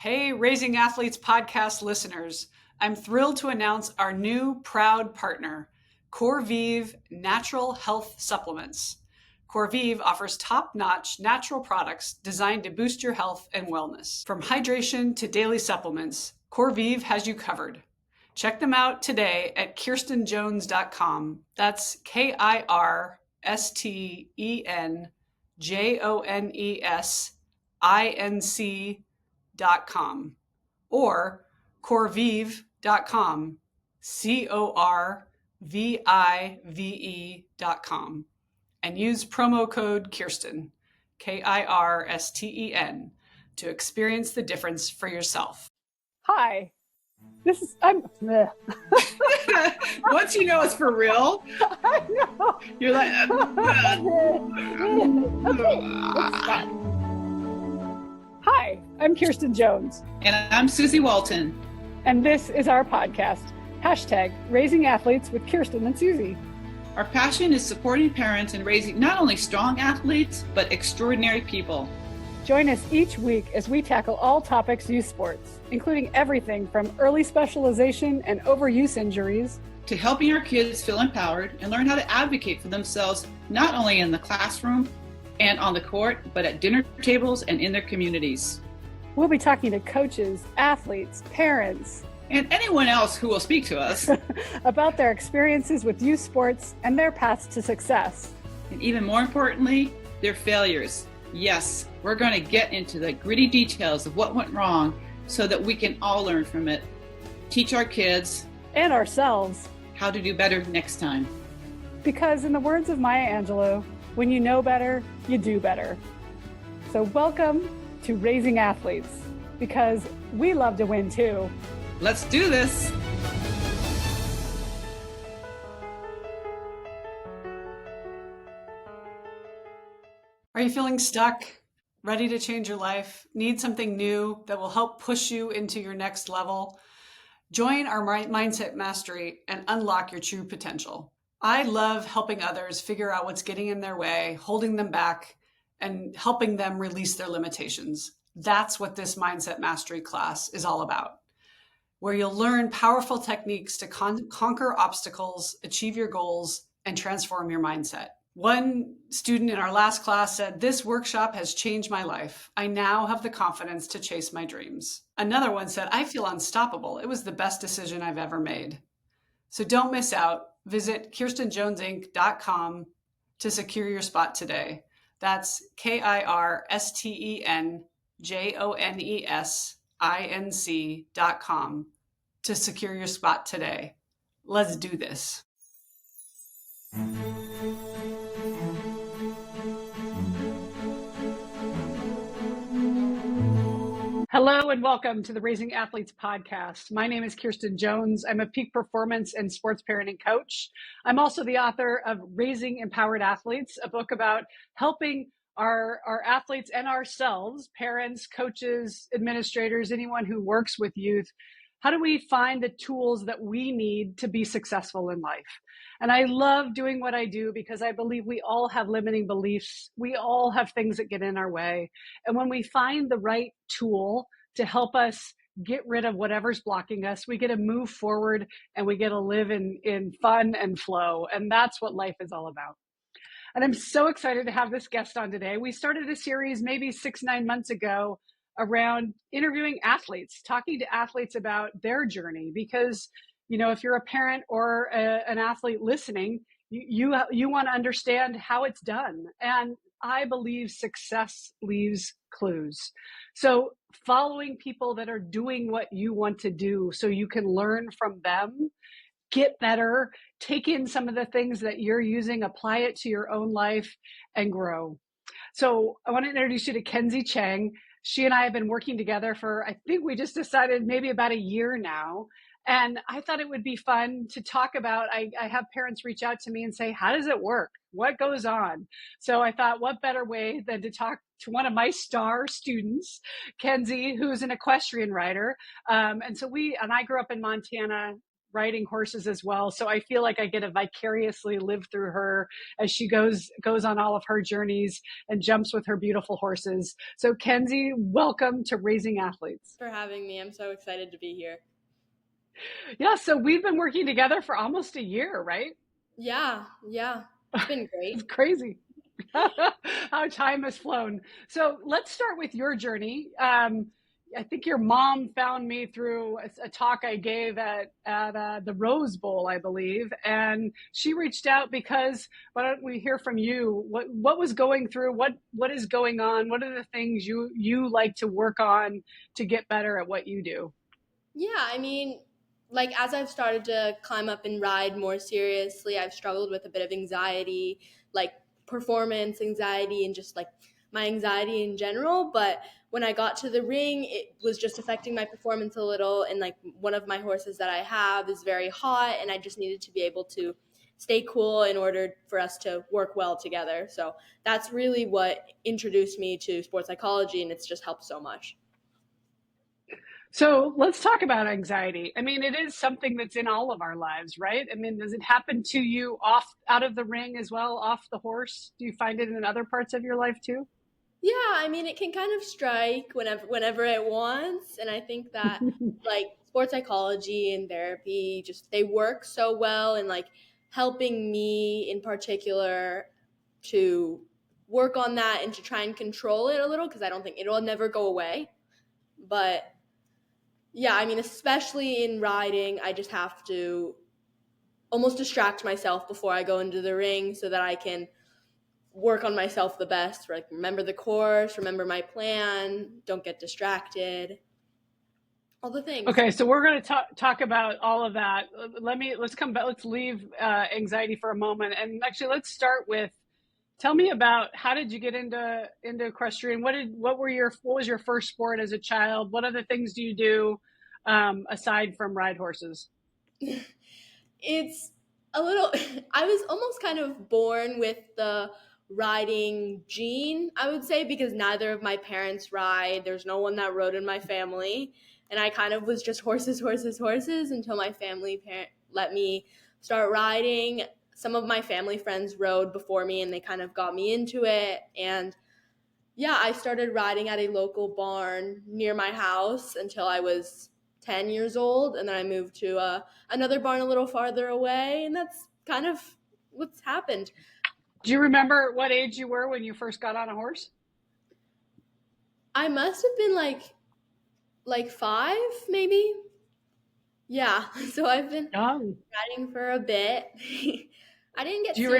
Hey, Raising Athletes podcast listeners. I'm thrilled to announce our new proud partner, Corvive Natural Health Supplements. Corvive offers top-notch natural products designed to boost your health and wellness. From hydration to daily supplements, Corvive has you covered. Check them out today at kirstenjones.com. That's KirstenJonesinc.com or corvive.com, corvive.com, and use promo code Kirsten, Kirsten, to experience the difference for yourself. Hi, Once you know it's for real, I know. you're like, Okay, let's stop. Hi, I'm Kirsten Jones, and I'm Susie Walton. and this is our podcast, #Raising Athletes with Kirsten and Susie. Our passion is supporting parents and raising not only strong athletes, but extraordinary people. Join us each week as we tackle all topics youth sports, including everything from early specialization and overuse injuries To helping our kids feel empowered and learn how to advocate for themselves, not only in the classroom and on the court, but at dinner tables and in their communities. We'll be talking to coaches, athletes, parents, And anyone else who will speak to us. about their experiences with youth sports and their paths to success. And even more importantly, their failures. Yes, we're going to get into the gritty details of what went wrong so that we can all learn from it. Teach our kids And ourselves. how to do better next time. Because in the words of Maya Angelou, when you know better, you do better. So welcome to Raising Athletes, because we love to win too. Let's do this. Are you feeling stuck? Ready to change your life? Need something new that will help push you into your next level? Join our Mindset Mastery and unlock your true potential. I love helping others figure out what's getting in their way, holding them back, and helping them release their limitations. That's what this Mindset Mastery class is all about, where you'll learn powerful techniques to conquer obstacles, achieve your goals, and transform your mindset. One student in our last class said, "This workshop has changed my life. I now have the confidence to chase my dreams." Another one said, "I feel unstoppable. It was the best decision I've ever made." So don't miss out. Visit KirstenJonesinc.com to secure your spot today. That's KirstenJonesinc.com to secure your spot today. Let's do this. Hello and welcome to the Raising Athletes podcast. My name is Kirsten Jones. I'm a peak performance and sports parenting coach. I'm also the author of Raising Empowered Athletes, a book about helping our athletes and ourselves, parents, coaches, administrators, anyone who works with youth. How do we find the tools that we need to be successful in life? And I love doing what I do because I believe we all have limiting beliefs. We all have things that get in our way. And when we find the right tool to help us get rid of whatever's blocking us, we get to move forward and we get to live in fun and flow. And that's what life is all about. And I'm so excited to have this guest on today. We started a series maybe 6-9 months ago around interviewing athletes, talking to athletes about their journey, because if you're a parent or an athlete listening, you want to understand how it's done. And I believe success leaves clues. So following people that are doing what you want to do so you can learn from them, get better, take in some of the things that you're using, apply it to your own life, and grow. So I want to introduce you to Kenzie Chang. She and I have been working together for, I think we just decided maybe about a year now. And I thought it would be fun to talk about, I have parents reach out to me and say, how does it work? What goes on? So I thought, what better way than to talk to one of my star students, Kenzie, who's an equestrian rider. And I grew up in Montana, riding horses as well. So I feel like I get to vicariously live through her as she goes on all of her journeys and jumps with her beautiful horses. So Kenzie, welcome to Raising Athletes. For having me. I'm so excited to be here. Yeah, so we've been working together for almost a year, right? Yeah. It's been great. It's crazy how time has flown. So let's start with your journey. I think your mom found me through a talk I gave at the Rose Bowl, I believe, and she reached out because why don't we hear from you? What was going through? What is going on? What are the things you like to work on to get better at what you do? Yeah, I mean, like as I've started to climb up and ride more seriously, I've struggled with a bit of anxiety, like performance anxiety and just like my anxiety in general. But when I got to the ring, it was just affecting my performance a little. And like one of my horses that I have is very hot, and I just needed to be able to stay cool in order for us to work well together. So that's really what introduced me to sports psychology, and it's just helped so much. So let's talk about anxiety. I mean, it is something that's in all of our lives, right? I mean, does it happen to you out of the ring as well, off the horse? Do you find it in other parts of your life too? Yeah, I mean, it can kind of strike whenever it wants, and I think that like sports psychology and therapy just they work so well in like helping me in particular to work on that and to try and control it a little because I don't think it'll never go away. But yeah, I mean, especially in riding, I just have to almost distract myself before I go into the ring so that I can work on myself the best. Like remember the course, remember my plan, don't get distracted, all the things. Okay, so we're going to talk about all of that. Let's come back. Let's leave anxiety for a moment, and actually, let's start with. Tell me about how did you get into equestrian? What was your first sport as a child? What other things do you do aside from ride horses? It's a little. I was almost kind of born with the riding gene, I would say, because neither of my parents ride. There's no one that rode in my family, and I kind of was just horses until my family let me start riding. Some of my family friends rode before me, and they kind of got me into it. And yeah, I started riding at a local barn near my house until I was 10 years old, and then I moved to another barn a little farther away, and that's kind of what's happened. Do you remember what age you were when you first got on a horse? I must have been like 5, maybe. Yeah, so I've been riding for a bit. I didn't get. Do you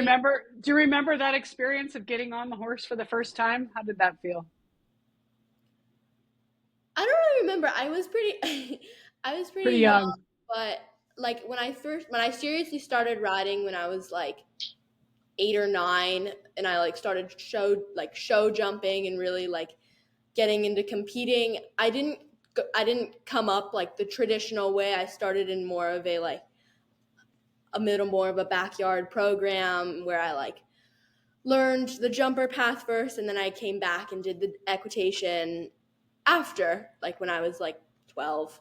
remember that experience of getting on the horse for the first time? How did that feel? I don't really remember. I was pretty young, but like when I seriously started riding when I was like 8 or 9, and I like started show jumping and really like getting into competing. I didn't come up like the traditional way. I started in more of a backyard program where I like learned the jumper path first, and then I came back and did the equitation after, like when I was like 12.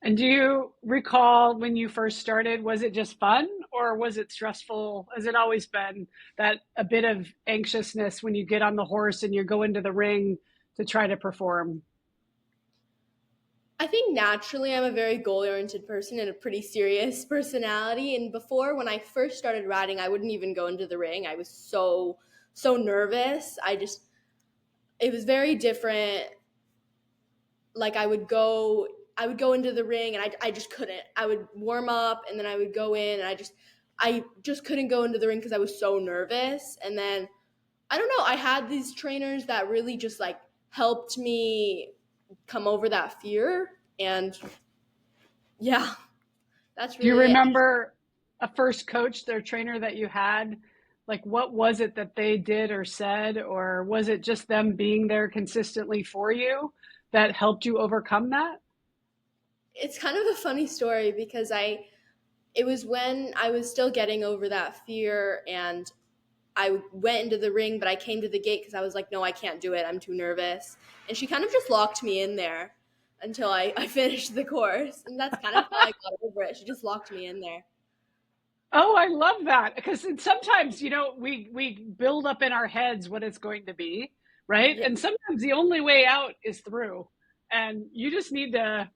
And do you recall when you first started, was it just fun or was it stressful? Has it always been that a bit of anxiousness when you get on the horse and you go into the ring to try to perform? I think naturally I'm a very goal-oriented person and a pretty serious personality. And before, when I first started riding, I wouldn't even go into the ring. I was so nervous. It was very different. Like I would go into the ring and I just couldn't. I would warm up and then I would go in and I just couldn't go into the ring because I was so nervous. And then, I don't know, I had these trainers that really just like helped me come over that fear. And yeah, that's really. Do you remember a first coach, their trainer that you had? Like, what was it that they did or said, or was it just them being there consistently for you that helped you overcome that? It's kind of a funny story because it was when I was still getting over that fear, and I went into the ring, but I came to the gate because I was like, no, I can't do it. I'm too nervous. And she kind of just locked me in there until I finished the course. And that's kind of how I got over it. She just locked me in there. Oh, I love that, because sometimes, we build up in our heads what it's going to be, right? Yeah. And sometimes the only way out is through, and you just need to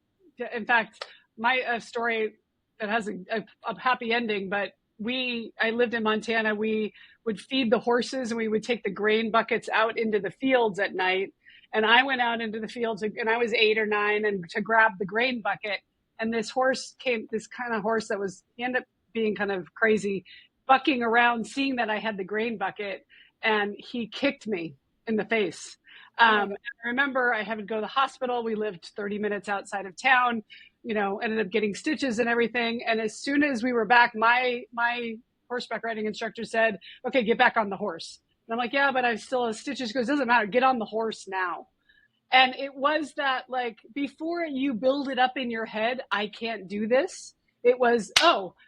in fact, my story that has a happy ending, but I lived in Montana. We would feed the horses and we would take the grain buckets out into the fields at night. And I went out into the fields, and I was 8 or 9, and to grab the grain bucket. And this kind of horse that he ended up being kind of crazy, bucking around, seeing that I had the grain bucket, and he kicked me in the face. I remember I had to go to the hospital. We lived 30 minutes outside of town, ended up getting stitches and everything. And as soon as we were back, my horseback riding instructor said, "Okay, get back on the horse." And I'm like, "Yeah, but I still have stitches." She goes, "Doesn't matter. Get on the horse now." And it was that, like, before you build it up in your head, I can't do this. It was,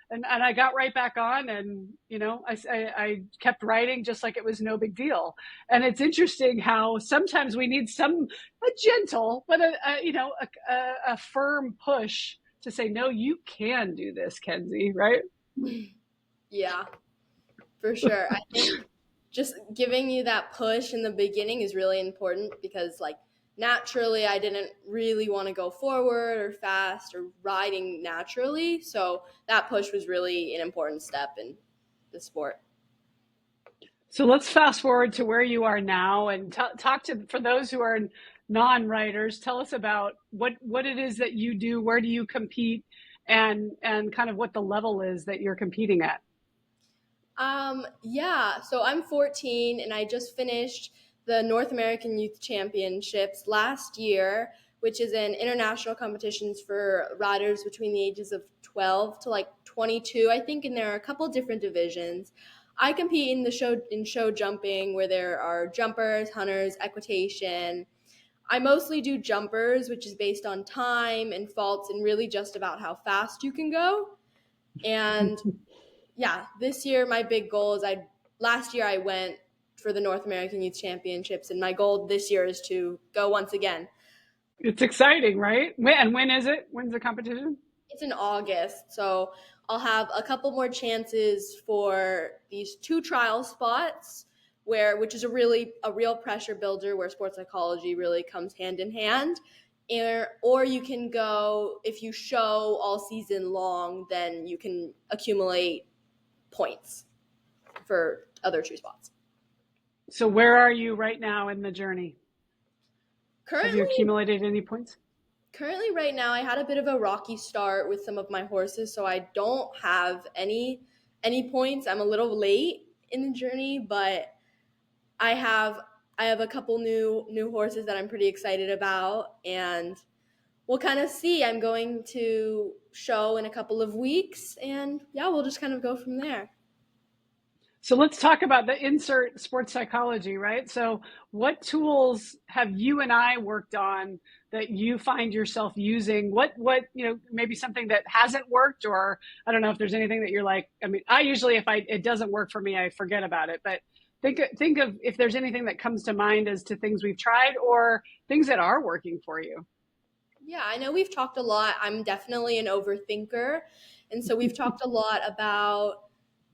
and I got right back on, and, I kept riding just like it was no big deal. And it's interesting how sometimes we need a gentle, but a firm push to say, no, you can do this, Kenzie, right? Yeah, for sure. I think just giving you that push in the beginning is really important, because like naturally I didn't really want to go forward or fast or riding naturally. So that push was really an important step in the sport. So let's fast forward to where you are now, and for those who are non-riders, tell us about what it is that you do, where do you compete, and kind of what the level is that you're competing at. So I'm 14 and I just finished the North American Youth Championships last year, which is an international competitions for riders between the ages of 12 to like 22, I think, and there are a couple different divisions. I compete in show jumping, where there are jumpers, hunters, equitation. I mostly do jumpers, which is based on time and faults and really just about how fast you can go. And yeah, this year my big goal is last year I went for the North American Youth Championships, and my goal this year is to go once again. It's exciting, right? And when is it? When's the competition? It's in August, so I'll have a couple more chances for these 2 trial spots, which is a real pressure builder, where sports psychology really comes hand in hand. Or you can go, if you show all season long, then you can accumulate points for other 2 spots. So where are you right now in the journey? Have you accumulated any points? Currently, right now, I had a bit of a rocky start with some of my horses, so I don't have any points. I'm a little late in the journey, but I have a couple new horses that I'm pretty excited about, and we'll kind of see. I'm going to show in a couple of weeks, and yeah, we'll just kind of go from there. So let's talk about the insert sports psychology, right? So what tools have you and I worked on that you find yourself using? What maybe something that hasn't worked, or I don't know if there's anything that you're like, I mean, I usually, if it doesn't work for me, I forget about it. But think of if there's anything that comes to mind as to things we've tried or things that are working for you. Yeah, I know we've talked a lot. I'm definitely an overthinker. And so we've talked a lot about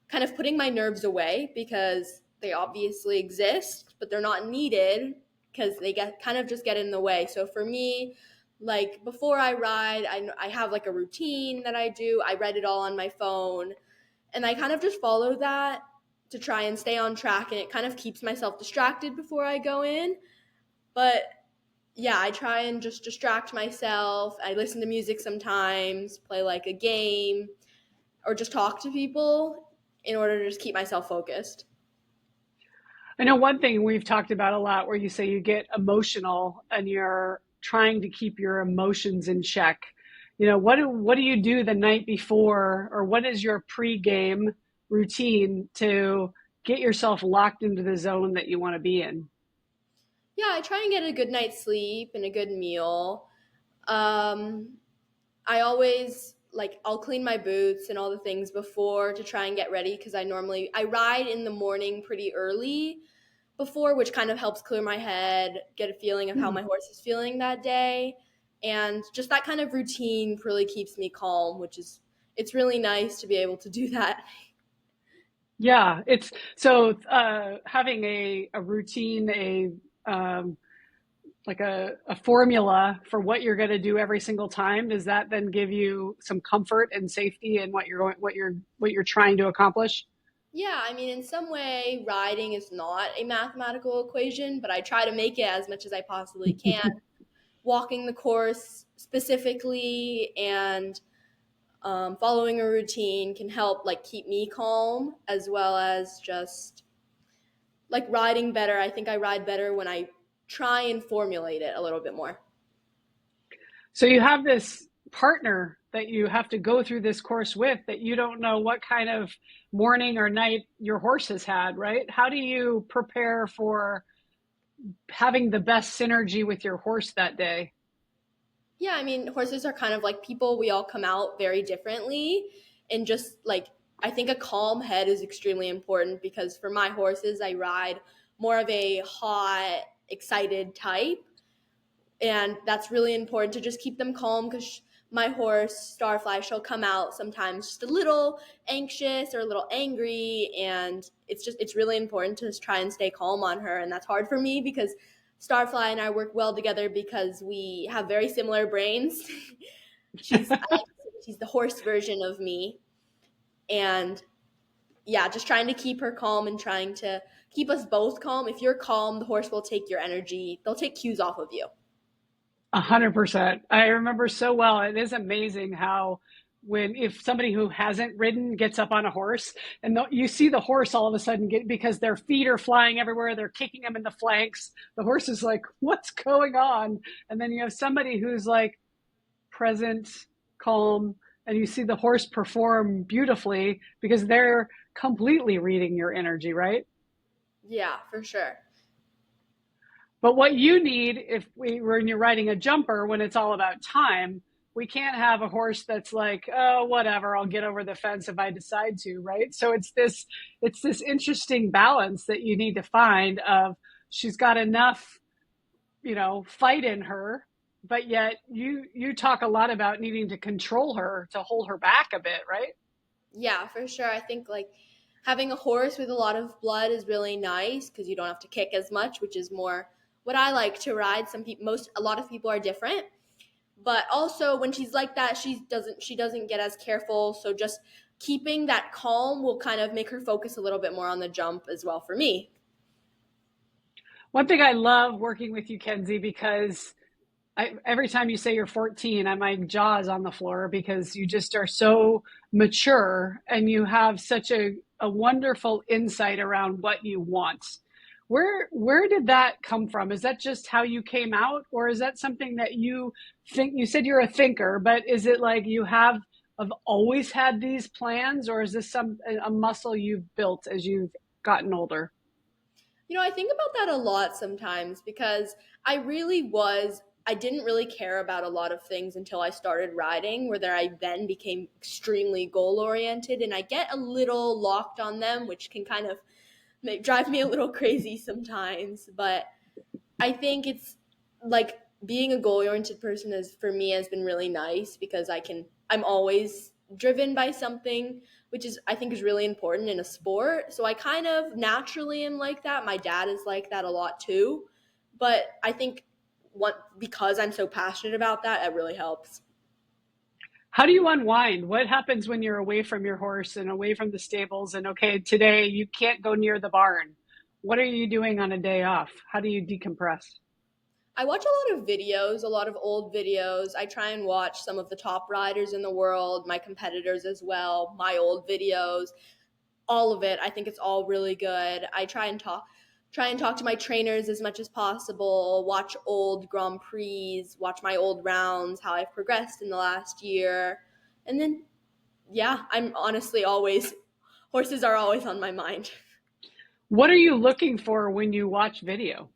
kind of putting my nerves away, because they obviously exist, but they're not needed because they just get in the way. So for me, like before I ride, I have like a routine that I do. I write it all on my phone, and I kind of just follow that to try and stay on track, and it kind of keeps myself distracted before I go in. But yeah, I try and just distract myself. I listen to music sometimes, play like a game, or just talk to people in order to just keep myself focused. I know one thing we've talked about a lot, where you say you get emotional and you're trying to keep your emotions in check. What do you do the night before, or what is your pre-game routine to get yourself locked into the zone that you want to be in? Yeah, I try and get a good night's sleep and a good meal. I always I'll clean my boots and all the things before to try and get ready, because I ride in the morning pretty early before, which kind of helps clear my head, get a feeling of how my horse is feeling that day. And just that kind of routine really keeps me calm, it's really nice to be able to do that. Yeah, it's so having a routine, like a formula for what you're going to do every single time. Does that then give you some comfort and safety in what you're trying to accomplish? Yeah, I mean, in some way, riding is not a mathematical equation, but I try to make it as much as I possibly can. Walking the course specifically and following a routine can help like keep me calm, as well as just like riding better. I think I ride better when I try and formulate it a little bit more. So you have this partner that you have to go through this course with that you don't know what kind of morning or night your horse has had, right? How do you prepare for having the best synergy with your horse that day? Yeah, I mean, horses are kind of like people. We all come out very differently. And just like, I think a calm head is extremely important because for my horses, I ride more of a hot, excited type. And that's really important to just keep them calm because my horse, Starfly, she'll come out sometimes just a little anxious or a little angry. And it's really important to just try and stay calm on her. And that's hard for me because Starfly and I work well together because we have very similar brains. she's she's the horse version of me, and yeah, just trying to keep her calm and trying to keep us both calm. If you're calm, the horse will take your energy. They'll take cues off of you. 100%. I remember so well. It is amazing how if somebody who hasn't ridden gets up on a horse and you see the horse all of a sudden because their feet are flying everywhere, they're kicking them in the flanks. The horse is like, what's going on? And then you have somebody who's like present, calm, and you see the horse perform beautifully because they're completely reading your energy, right? Yeah, for sure. But what you need when you're riding a jumper, when it's all about time, we can't have a horse that's like, oh, whatever, I'll get over the fence if I decide to, right? So it's this interesting balance that you need to find of she's got enough, fight in her, but yet you talk a lot about needing to control her to hold her back a bit, right? Yeah, for sure. I think like having a horse with a lot of blood is really nice because you don't have to kick as much, which is more what I like to ride. A lot of people are different, but also when she's like that, she doesn't get as careful. So just keeping that calm will kind of make her focus a little bit more on the jump as well for me. One thing I love working with you, Kenzie, because every time you say you're 14, my jaw is on the floor because you just are so mature and you have such a wonderful insight around what you want. Where did that come from? Is that just how you came out, or is that something that you think? You said you're a thinker, but is it like you have always had these plans, or is this a muscle you've built as you've gotten older? I think about that a lot sometimes because I didn't really care about a lot of things until I started riding, where I then became extremely goal oriented and I get a little locked on them, which can kind of drive me a little crazy sometimes. But I think it's like being a goal oriented person for me has been really nice because I'm always driven by something, which I think is really important in a sport. So I kind of naturally am like that. My dad is like that a lot too. But I think because I'm so passionate about that, it really helps. How do you unwind? What happens when you're away from your horse and away from the stables and okay, today you can't go near the barn? What are you doing on a day off? How do you decompress? I watch a lot of videos, a lot of old videos. I try and watch some of the top riders in the world, my competitors as well, my old videos, all of it. I think it's all really good. I try and talk to my trainers as much as possible, watch old Grand Prix, watch my old rounds, how I've progressed in the last year. And then, yeah, horses are always on my mind. What are you looking for when you watch video?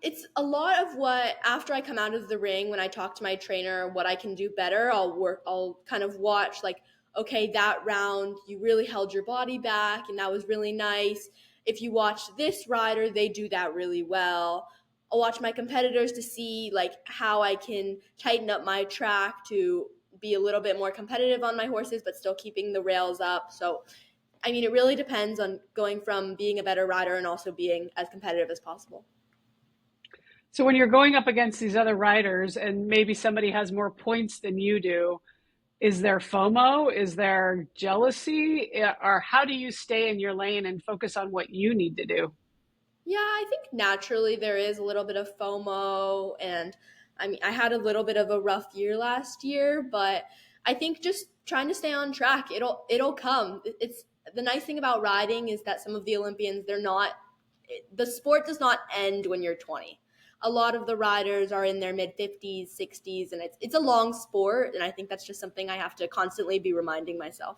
It's a lot of what, after I come out of the ring, when I talk to my trainer, what I can do better, I'll kind of watch like, okay, that round, you really held your body back and that was really nice. If you watch this rider, they do that really well. I'll watch my competitors to see like how I can tighten up my track to be a little bit more competitive on my horses, but still keeping the rails up. So, I mean, it really depends on going from being a better rider and also being as competitive as possible. So when you're going up against these other riders and maybe somebody has more points than you do, is there FOMO? Is there jealousy? Or how do you stay in your lane and focus on what you need to do? Yeah, I think naturally there is a little bit of FOMO, and I mean, I had a little bit of a rough year last year, but I think just trying to stay on track, it'll come. It's the nice thing about riding is that some of the Olympians, they're not the sport does not end when you're 20. A lot of the riders are in their mid 50s, 60s, and it's a long sport, and I think that's just something I have to constantly be reminding myself.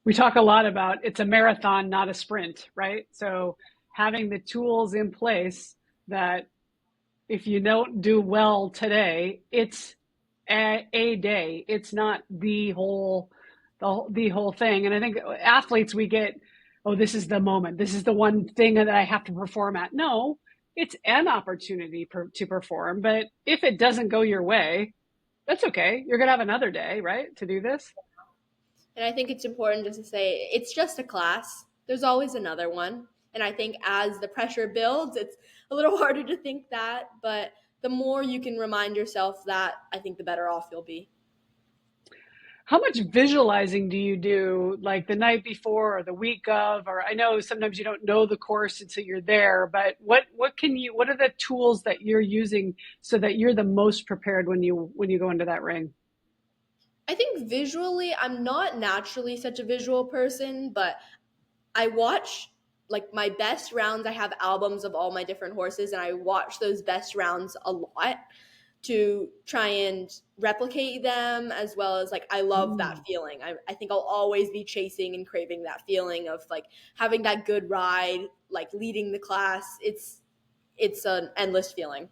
We talk a lot about it's a marathon, not a sprint, right? So having the tools in place that if you don't do well today, it's a day. It's not the whole thing. And I think athletes, we get, oh, this is the moment. This is the one thing that I have to perform at. No, it's an opportunity to perform. But if it doesn't go your way, that's okay. You're going to have another day, right, to do this. And I think it's important just to say it's just a class. There's always another one. And I think as the pressure builds, it's a little harder to think that. But the more you can remind yourself that, I think the better off you'll be. How much visualizing do you do, like the night before or the week of? Or I know sometimes you don't know the course until you're there, but what are the tools that you're using so that you're the most prepared when you go into that ring? I think visually, I'm not naturally such a visual person, but I watch like my best rounds. I have albums of all my different horses, and I watch those best rounds a lot to try and replicate them, as well as like I love that feeling. I think I'll always be chasing and craving that feeling of like having that good ride, like leading the class. It's an endless feeling.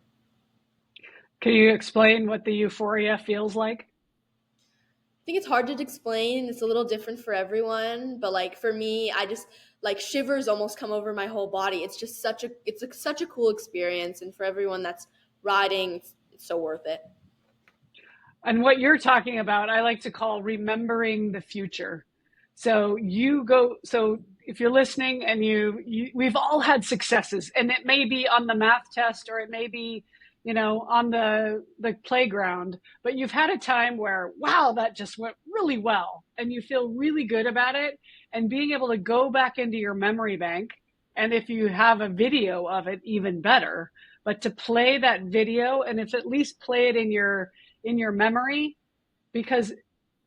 Can you explain what the euphoria feels like? I think it's hard to explain. It's a little different for everyone, but like for me, I just like shivers almost come over my whole body. It's just such a cool experience, and for everyone that's riding, it's so worth it. And what you're talking about, I like to call remembering the future. So if you're listening and we've all had successes, and it may be on the math test or it may be, on the playground, but you've had a time where, wow, that just went really well and you feel really good about it, and being able to go back into your memory bank. And if you have a video of it, even better, but to play that video, and if at least play it in your memory, because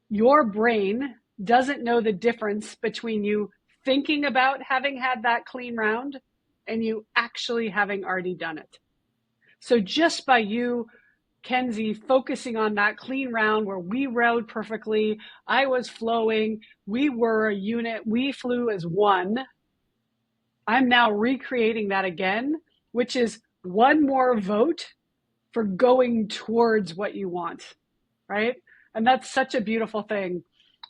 your brain doesn't know the difference between you thinking about having had that clean round and you actually having already done it. So just by you, Kenzie, focusing on that clean round where we rode perfectly, I was flowing, we were a unit, we flew as one, I'm now recreating that again, which is one more vote for going towards what you want, right? And that's such a beautiful thing.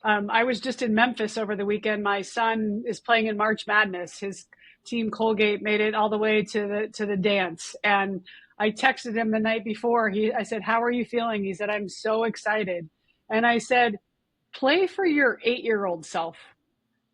I was just in Memphis over the weekend. My son is playing in March Madness. His team Colgate made it all the way to the dance. And I texted him the night before. I said, "How are you feeling?" He said, "I'm so excited." And I said, "Play for your 8-year-old self.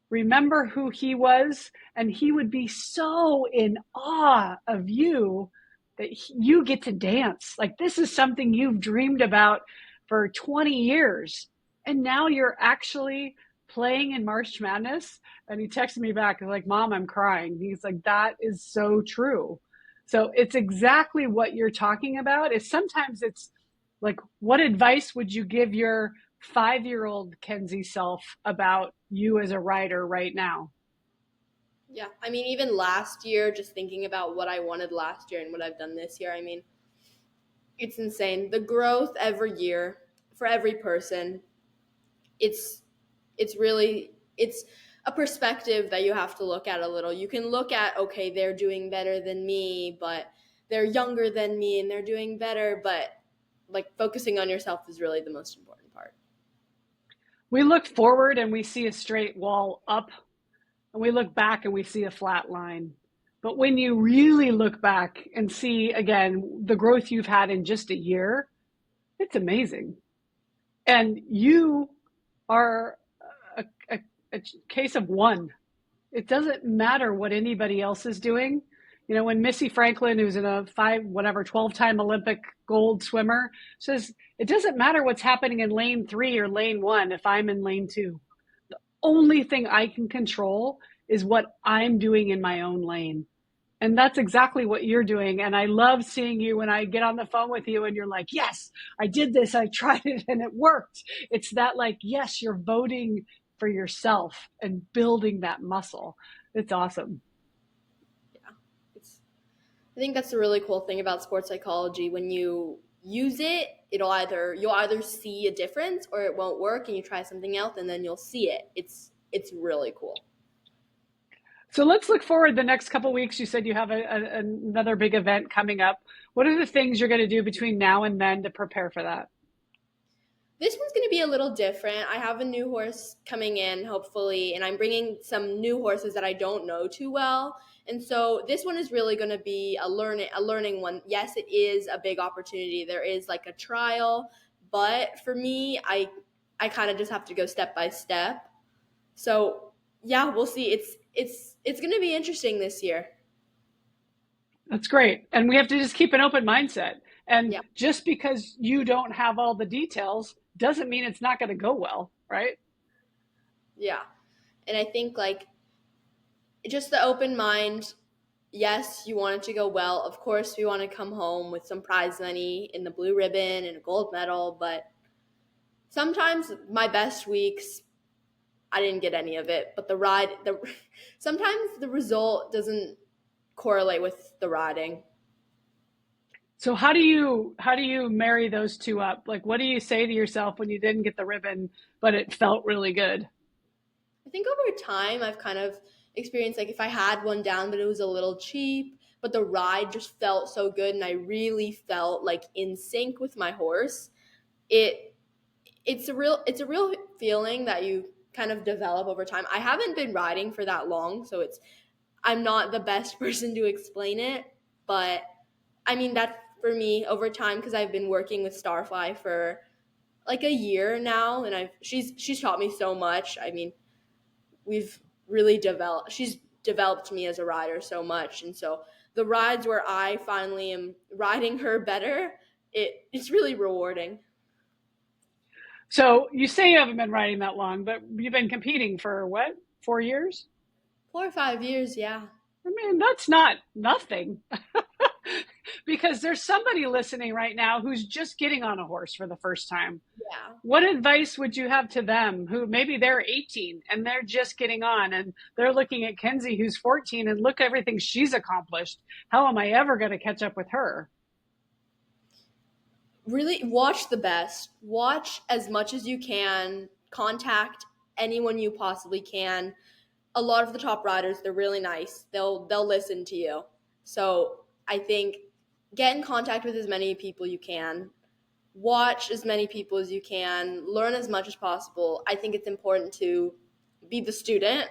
Remember who he was, and he would be so in awe of you that you get to dance. Like, this is something you've dreamed about for 20 years. And now you're actually playing in March Madness." And he texted me back, like, "Mom, I'm crying." He's like, that is so true. So it's exactly what you're talking about. Is sometimes it's like, what advice would you give your 5-year-old Kenzie self about you as a rider right now? Yeah, I mean, even last year, just thinking about what I wanted last year and what I've done this year, I mean, it's insane. The growth every year for every person, it's really, it's a perspective that you have to look at a little. You can look at, okay, they're doing better than me, but they're younger than me and they're doing better, but like focusing on yourself is really the most important part. We look forward and we see a straight wall up, and we look back and we see a flat line. But when you really look back and see, again, the growth you've had in just a year, it's amazing. And you are a case of one. It doesn't matter what anybody else is doing. You know, when Missy Franklin, who's in a 12-time Olympic gold swimmer, says, it doesn't matter what's happening in lane 3 or lane 1 if I'm in lane 2. The only thing I can control is what I'm doing in my own lane. And that's exactly what you're doing. And I love seeing you when I get on the phone with you and you're like, yes, I did this. I tried it and it worked. It's that, like, yes, you're voting for yourself and building that muscle. It's awesome. I think that's the really cool thing about sports psychology. When you use it, you'll either see a difference or it won't work, and you try something else and then you'll see it. It's really cool. So let's look forward the next couple of weeks. You said you have another big event coming up. What are the things you're going to do between now and then to prepare for that? This one's going to be a little different. I have a new horse coming in, hopefully, and I'm bringing some new horses that I don't know too well. And so this one is really going to be a learning one. Yes, it is a big opportunity. There is like a trial, but for me, I kind of just have to go step by step. So yeah, we'll see. It's going to be interesting this year. That's great. And we have to just keep an open mindset. And just because you don't have all the details doesn't mean it's not going to go well, right? Yeah. And I think, like, just the open mind. Yes, you want it to go well. Of course, we want to come home with some prize money and the blue ribbon and a gold medal. But sometimes my best weeks, I didn't get any of it. But sometimes the result doesn't correlate with the riding. So how do you marry those two up? Like, what do you say to yourself when you didn't get the ribbon, but it felt really good? I think over time, I've kind of experienced, like, if I had one down, but it was a little cheap, but the ride just felt so good, and I really felt like in sync with my horse. It's a real feeling that you kind of develop over time. I haven't been riding for that long, so I'm not the best person to explain it, but I mean, that for me over time, because I've been working with Starfly for like a year now, and she's taught me so much. I mean, she's developed me as a rider so much, and so the rides where I finally am riding her better, it's really rewarding. So you say you haven't been riding that long, but you've been competing for what, 4 years? 4 or 5 years, yeah. I mean, that's not nothing. Because there's somebody listening right now who's just getting on a horse for the first time. Yeah. What advice would you have to them who maybe they're 18 and they're just getting on and they're looking at Kenzie who's 14 and look at everything she's accomplished. How am I ever going to catch up with her? Really watch the best. Watch as much as you can. Contact anyone you possibly can. A lot of the top riders, they're really nice. They'll listen to you. So I think get in contact with as many people you can. Watch as many people as you can. Learn as much as possible. I think it's important to be the student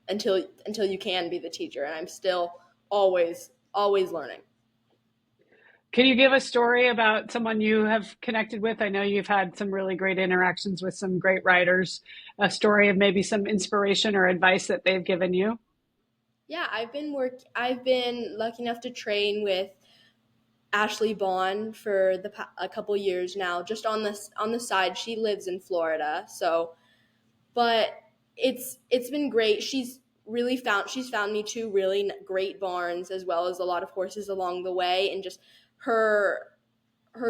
until you can be the teacher. And I'm still always learning. Can you give a story about someone you have connected with? I know you've had some really great interactions with some great riders. A story of maybe some inspiration or advice that they've given you? Yeah, I've been lucky enough to train with Ashley Bond for a couple years now, just on the side. She lives in Florida, but it's been great. She's found me 2 really great barns, as well as a lot of horses along the way, and just her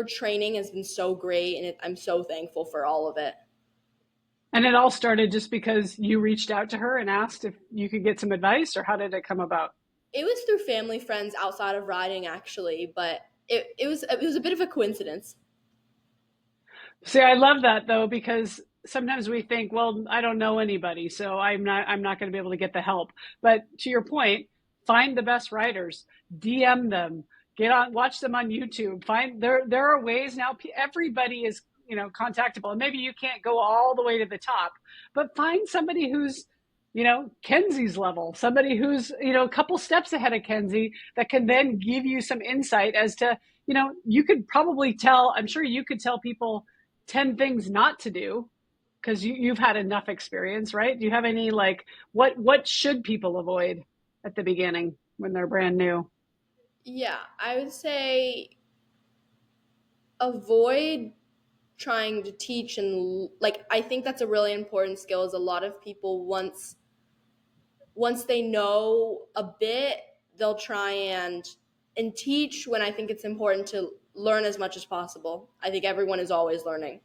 training has been so great, and I'm so thankful for all of it. And it all started just because you reached out to her and asked if you could get some advice, or how did it come about? It was through family friends outside of riding, actually, but it was a bit of a coincidence. See, I love that though, because sometimes we think, well, I don't know anybody, so I'm not going to be able to get the help. But to your point, find the best riders, DM them, watch them on YouTube. There are ways now. Everybody is, contactable, and maybe you can't go all the way to the top, but find somebody who's Kenzie's level, somebody who's, a couple steps ahead of Kenzie that can then give you some insight as to, you could probably I'm sure you could tell people 10 things not to do because you've had enough experience, right? Do you have any, what should people avoid at the beginning when they're brand new? Yeah, I would say avoid trying to teach, and I think that's a really important skill. Is a lot of people, once they know a bit, they'll try and teach, when I think it's important to learn as much as possible. I think everyone is always learning.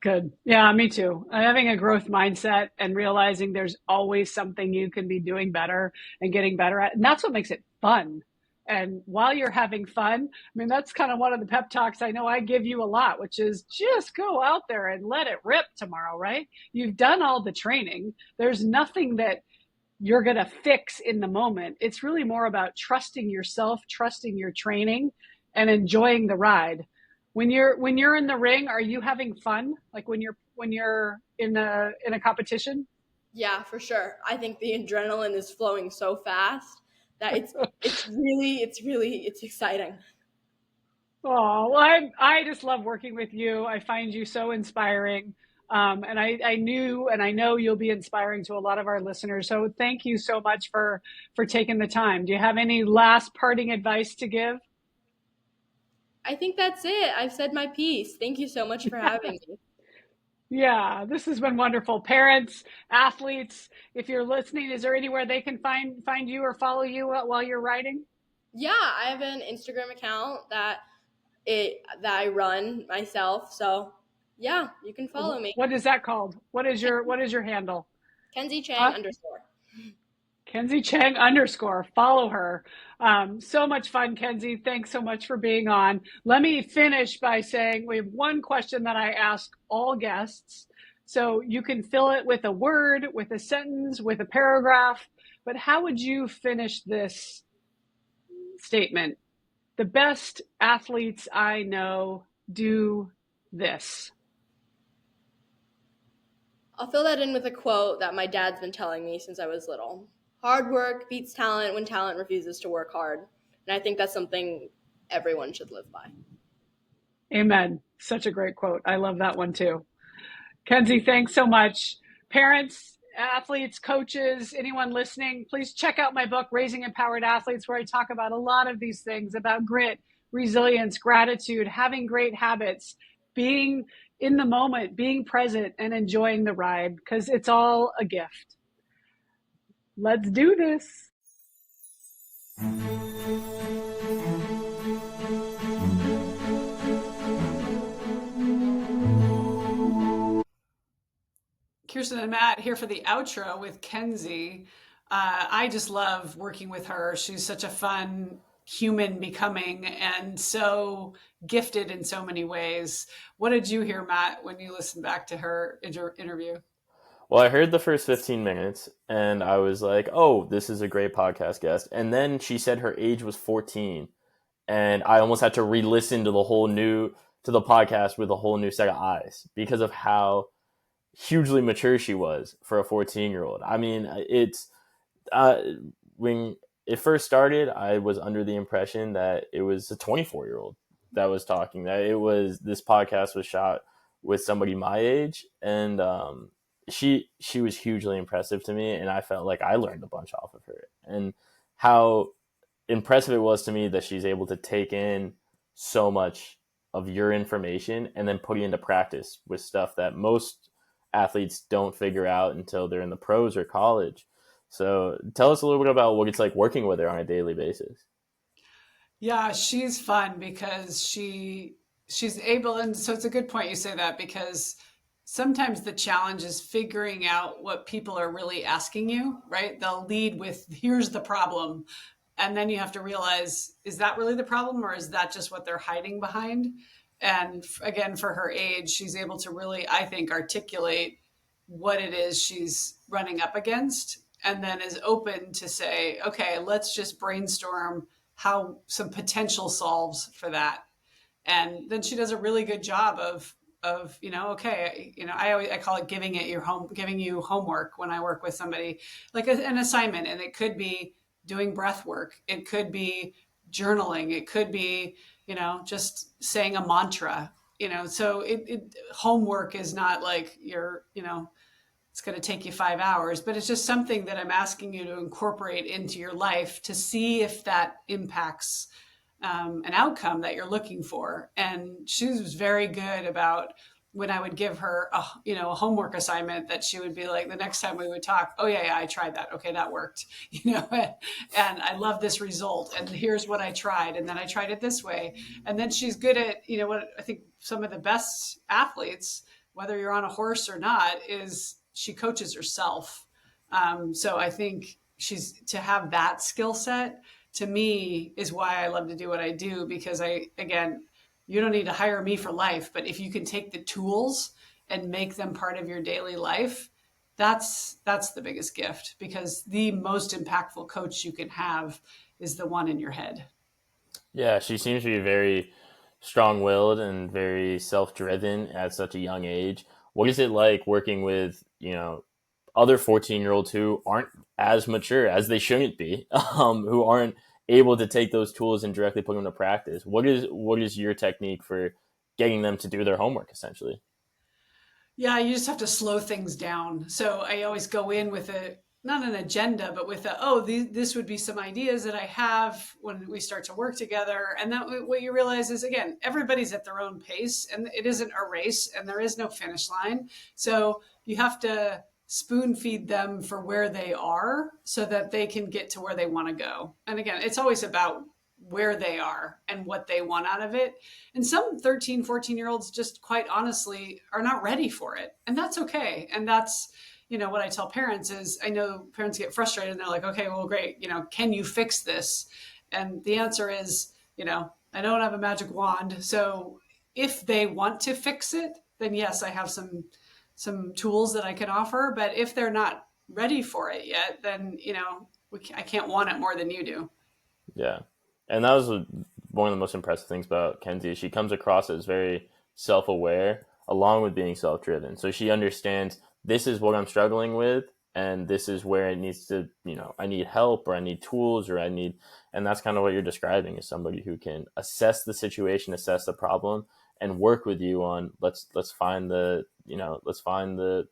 Good. Yeah, me too. Having a growth mindset and realizing there's always something you can be doing better and getting better at. And that's what makes it fun. And while you're having fun, that's kind of one of the pep talks I know I give you a lot, which is just go out there and let it rip tomorrow, right? You've done all the training. There's nothing that you're going to fix in the moment. It's really more about trusting yourself, trusting your training, and enjoying the ride. When you're in the ring, are you having fun? Like when you're in a competition? Yeah, for sure. I think the adrenaline is flowing so fast that it's exciting. Oh, well, I just love working with you. I find you so inspiring. And I knew and I know you'll be inspiring to a lot of our listeners. So thank you so much for taking the time. Do you have any last parting advice to give? I think that's it. I've said my piece. Thank you so much for having me. Yeah, this has been wonderful. Parents, athletes, if you're listening, is there anywhere they can find you or follow you while you're riding? Yeah, I have an Instagram account that I run myself. So yeah, you can follow me. What is that called? What is your handle? Kenzie Chang _ Kenzie Chang _ follow her. So much fun, Kenzie. Thanks so much for being on. Let me finish by saying we have one question that I ask all guests. So you can fill it with a word, with a sentence, with a paragraph, but how would you finish this statement? The best athletes I know do this. I'll fill that in with a quote that my dad's been telling me since I was little. Hard work beats talent when talent refuses to work hard. And I think that's something everyone should live by. Amen. Such a great quote. I love that one too. Kenzie, thanks so much. Parents, athletes, coaches, anyone listening, please check out my book, Raising Empowered Athletes, where I talk about a lot of these things about grit, resilience, gratitude, having great habits, being in the moment, being present, and enjoying the ride, because it's all a gift. Let's do this. Kirsten and Matt here for the outro with Kenzie. I just love working with her. She's such a fun human becoming and so gifted in so many ways. What did you hear, Matt, when you listened back to her interview? Well, I heard the first 15 minutes and I was like, oh, this is a great podcast guest. And then she said her age was 14. And I almost had to re-listen to the podcast with a whole new set of eyes because of how hugely mature she was for a 14-year-old. I mean, when it first started, I was under the impression that it was a 24-year-old that was talking, that this podcast was shot with somebody my age. And, she was hugely impressive to me, and I felt like I learned a bunch off of her, and how impressive it was to me that she's able to take in so much of your information and then put it into practice with stuff that most athletes don't figure out until they're in the pros or college. So tell us a little bit about what it's like working with her on a daily basis. Yeah, she's fun because she's able, and so it's a good point you say that, because sometimes the challenge is figuring out what people are really asking you, right? They'll lead with, here's the problem. And then you have to realize, is that really the problem, or is that just what they're hiding behind? And again, for her age, she's able to really, I think, articulate what it is she's running up against, and then is open to say, okay, let's just brainstorm how some potential solves for that. And then she does a really good job of of, okay, I call it giving you homework when I work with somebody, like an assignment. And it could be doing breath work. It could be journaling. It could be, just saying a mantra, so homework is not like it's going to take you 5 hours, but it's just something that I'm asking you to incorporate into your life to see if that impacts an outcome that you're looking for. And she was very good about when I would give her a homework assignment, that she would be like, the next time we would talk, oh yeah, I tried that. Okay, that worked, and I love this result. And here's what I tried. And then I tried it this way. And then she's good at, what I think some of the best athletes, whether you're on a horse or not, is she coaches herself. So I think to have that skill set, to me, is why I love to do what I do, because you don't need to hire me for life, but if you can take the tools and make them part of your daily life, that's the biggest gift, because the most impactful coach you can have is the one in your head. Yeah, she seems to be very strong-willed and very self-driven at such a young age. What is it like working with, other 14-year-olds who aren't as mature as they shouldn't be, who aren't able to take those tools and directly put them into practice? What is your technique for getting them to do their homework, essentially? Yeah, you just have to slow things down. So I always go in with not an agenda, but with this would be some ideas that I have when we start to work together. And that what you realize is, again, everybody's at their own pace, and it isn't a race, and there is no finish line. So you have to spoon feed them for where they are so that they can get to where they want to go. And again, it's always about where they are and what they want out of it. And some 13, 14-year-olds just quite honestly are not ready for it. And that's okay. And that's, what I tell parents is, I know parents get frustrated and they're like, okay, well, great. Can you fix this? And the answer is, I don't have a magic wand. So if they want to fix it, then yes, I have some tools that I can offer. But if they're not ready for it yet, then, I can't want it more than you do. Yeah. And that was one of the most impressive things about Kenzie. She comes across as very self-aware, along with being self-driven. So she understands, this is what I'm struggling with, and this is where it needs to, I need help, or I need tools, and that's kind of what you're describing, is somebody who can assess the situation, assess the problem, and work with you on, let's find the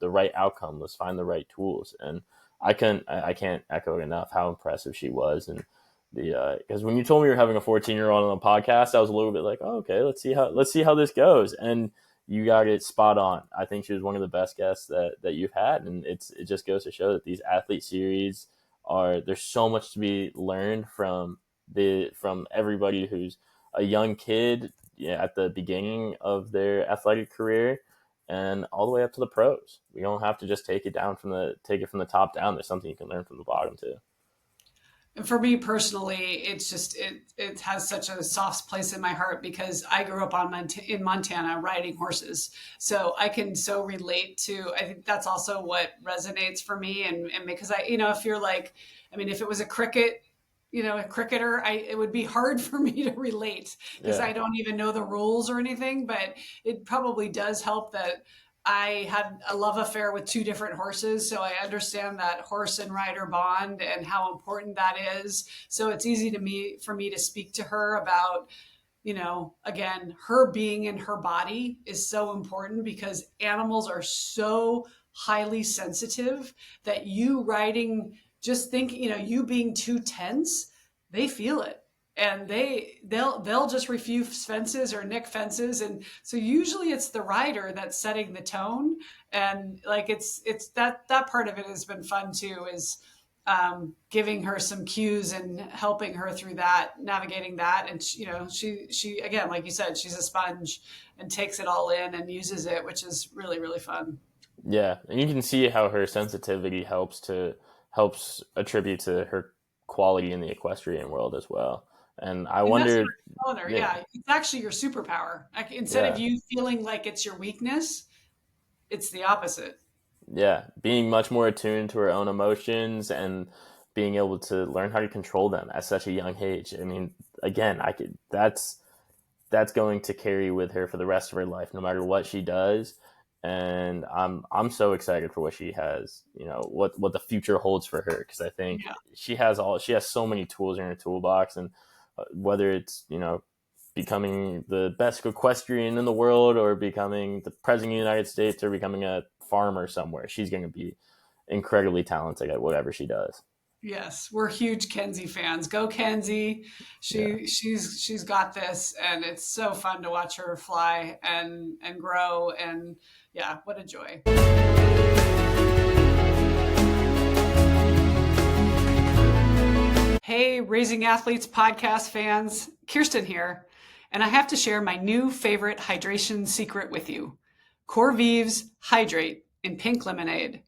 right outcome. Let's find the right tools. And I can't echo enough how impressive she was. And because when you told me you were having a 14-year-old on the podcast, I was a little bit like, oh, okay, let's see how this goes. And you got it spot on. I think she was one of the best guests that you've had, and it just goes to show that these athlete series there's so much to be learned from everybody who's a young kid, at the beginning of their athletic career, and all the way up to the pros. We don't have to just take it from the top down. There's something you can learn from the bottom too. And for me personally, it's just it has such a soft place in my heart, because I grew up in Montana riding horses, so I can so relate to. I think that's also what resonates for me, and because if you're like, if it was a cricketer, it would be hard for me to relate, because I don't even know the rules or anything. But it probably does help that I had a love affair with two different horses, so I understand that horse and rider bond and how important that is. So it's easy for me to speak to her about, again, her being in her body is so important, because animals are so highly sensitive that you riding, just think, you being too tense, they feel it. And they'll just refuse fences or nick fences, and so usually it's the rider that's setting the tone. And like it's that part of it has been fun too, is giving her some cues and helping her through that, navigating that. And she again, like you said, she's a sponge and takes it all in and uses it, which is really, really fun. Yeah, and you can see how her sensitivity helps attribute to her quality in the equestrian world as well. And I wondered, yeah, it's actually your superpower. Like, instead of you feeling like it's your weakness, it's the opposite. Yeah, being much more attuned to her own emotions and being able to learn how to control them at such a young age. Again, that's going to carry with her for the rest of her life, no matter what she does. And I'm so excited for what she has, what the future holds for her, because I think Yeah. she has so many tools in her toolbox, and whether it's becoming the best equestrian in the world, or becoming the president of the United States, or becoming a farmer somewhere, she's going to be incredibly talented at whatever she does. Yes, we're huge Kenzie fans. Go Kenzie. She's got this, and it's so fun to watch her fly and grow, and yeah, what a joy. Hey, Raising Athletes podcast fans, Kirsten here, and I have to share my new favorite hydration secret with you. Corvive's Hydrate in pink lemonade.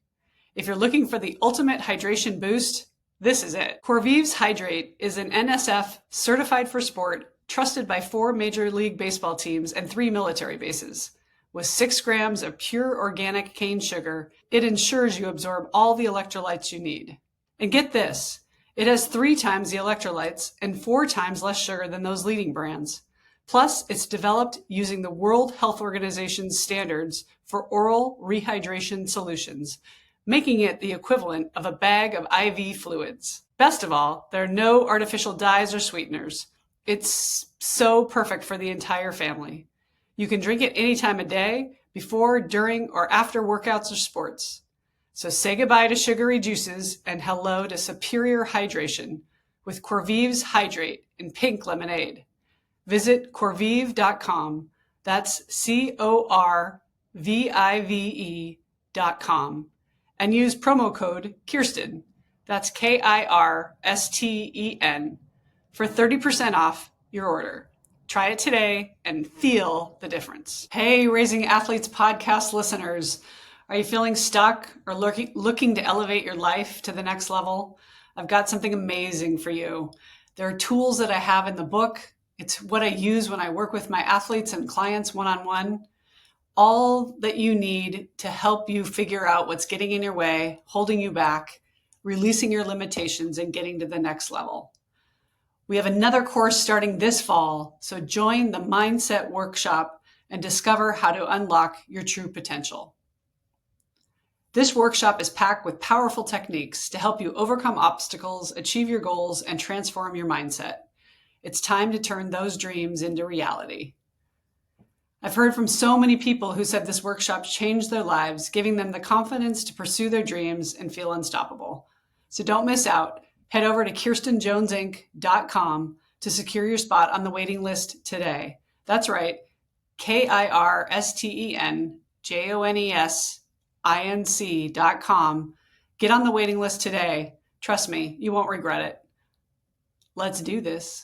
If you're looking for the ultimate hydration boost, this is it. Corvive's Hydrate is an NSF certified for sport, trusted by 4 Major League Baseball teams and 3 military bases. With 6 grams of pure organic cane sugar, it ensures you absorb all the electrolytes you need. And get this, it has 3 times the electrolytes and 4 times less sugar than those leading brands. Plus, it's developed using the World Health Organization's standards for oral rehydration solutions, making it the equivalent of a bag of IV fluids. Best of all, there are no artificial dyes or sweeteners. It's so perfect for the entire family. You can drink it any time of day, before, during, or after workouts or sports. So say goodbye to sugary juices and hello to superior hydration with Corvive's Hydrate in pink lemonade. Visit corvive.com. That's CORVIVE.com. And use promo code Kirsten, that's KIRSTEN, for 30% off your order. Try it today and feel the difference. Hey, Raising Athletes podcast listeners, are you feeling stuck or looking to elevate your life to the next level? I've got something amazing for you. There are tools that I have in the book. It's what I use when I work with my athletes and clients one-on-one. All that you need to help you figure out what's getting in your way, holding you back, releasing your limitations, and getting to the next level. We have another course starting this fall, so join the Mindset Workshop and discover how to unlock your true potential. This workshop is packed with powerful techniques to help you overcome obstacles, achieve your goals, and transform your mindset. It's time to turn those dreams into reality. I've heard from so many people who said this workshop changed their lives, giving them the confidence to pursue their dreams and feel unstoppable. So don't miss out. Head over to KirstenJonesInc.com to secure your spot on the waiting list today. That's right, KirstenJonesInc.com. Get on the waiting list today. Trust me, you won't regret it. Let's do this.